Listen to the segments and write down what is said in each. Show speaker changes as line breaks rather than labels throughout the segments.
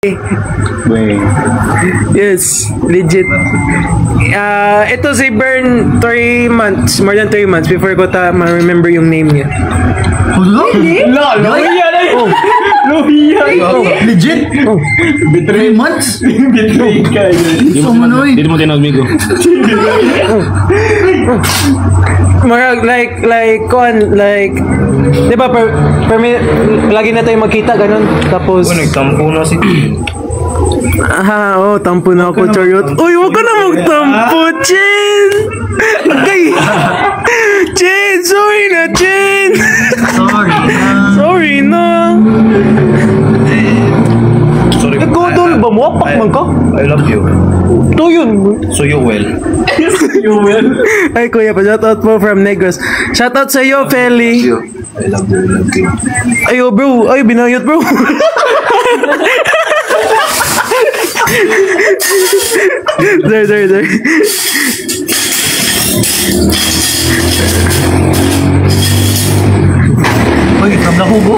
Wait.
Yes, legit. Ito si Bern 3 months, more than 3 months before ko ma-remember yung name niya.
Legit? 3 months? Betray ka. Dito mo tinawag Migo.
Marag like di ba lagi na tayo magkita ganun tapos
Nagtampo na si
tampo na ako, Chariot. Uy, wag ka na magtampo, Chin! Okay! Chin! Sorry na, Chin! Sorry na!
Sorry.
Nagkodol ba mo? Wapak man ka?
I love you.
Ito yun.
So you well.
Ay, kuya pa. Shoutout po from Negros. Shoutout sa iyo, Feli.
I love you.
Ayo, bro. Ay, binayot, bro. There.
Uy, from Lahugo?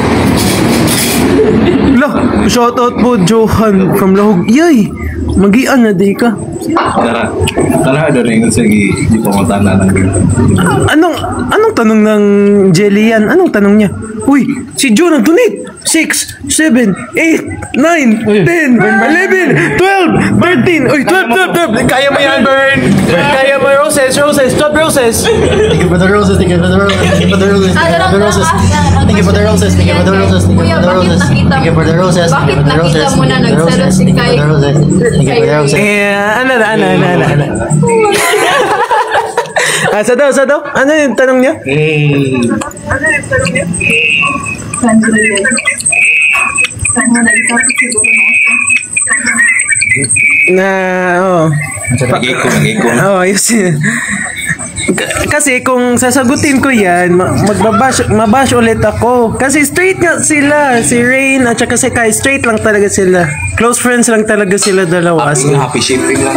Lah, shoutout po, Johan from Lahog. Yay! Magian na di ka.
Tara rin kasi di pa matana ng
Anong tanong ng Jellian? Anong tanong niya? Uy, si Joe nag-donate. 6, 7, 8, 9, 10, 11, 12, 13. Uy, 12. Kaya mo yan, Bern. Kaya mo, roses. 12 roses.
Thank you for the roses. Thank you for the roses. Thank you for the roses. Thank you for the roses. Thank you for the roses. Thank you for the roses. Thank you for the roses.
Bakit nakita mo na nagsara si Kai?
Thank you for the roses.
Ano. Sa daw? Ano yung tanong niya? Yes. Kasi kung sasagutin ko yan, mabash ulit ako. Kasi straight nga sila, si Rain at saka si Kai, straight lang talaga sila. Close friends lang talaga sila dalawa.
Happy shipping lang.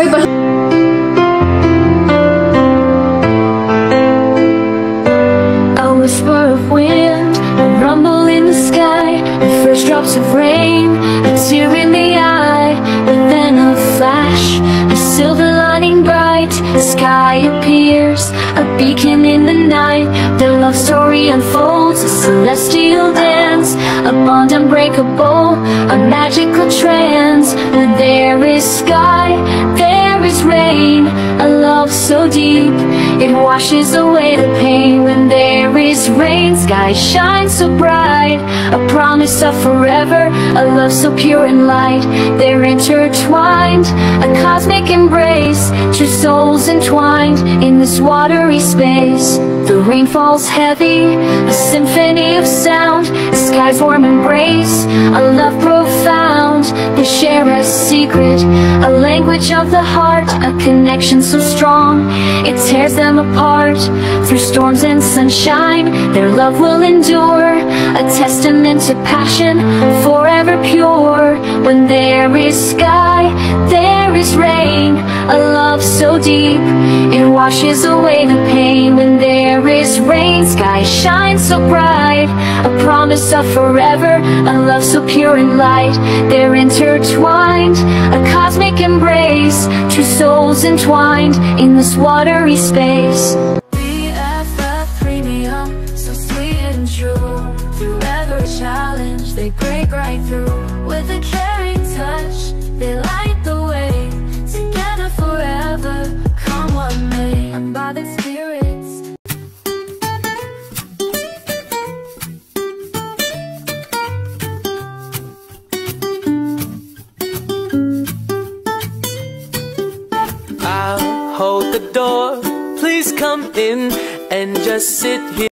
A whisper of wind, a rumble in the sky, the first drops of rain, a tear in the eye, and then a flash, a silver lining bright, the sky appears, a beacon in the night, their love story unfolds, a celestial dance, a bond unbreakable, a magical trance. When there is sky, there is rain, a love so deep, it washes away the pain. When there is rain, sky shines so bright, a promise of forever, a love so pure and light. They're intertwined, a cosmic embrace, two souls entwined in this watery space. The rain falls heavy, a symphony of sound, the sky's warm embrace, a love profound. They share a secret, a language of the heart, a connection so strong, it tears them apart. Through storms and sunshine, their love will endure, a testament to passion, forever pure. When there is sky, there is rain, a love so deep, it washes away the pain. When there is rain, sky shines so bright, a promise of forever, a love so pure and light. They're intertwined, a cosmic embrace, two souls entwined in this watery space.
BFF premium, so sweet and true. Through every challenge, they break right through. With a caring touch, they light the way. Together forever, come what may. Unbothered spirits.
I'll hold the door, please come in and just sit here.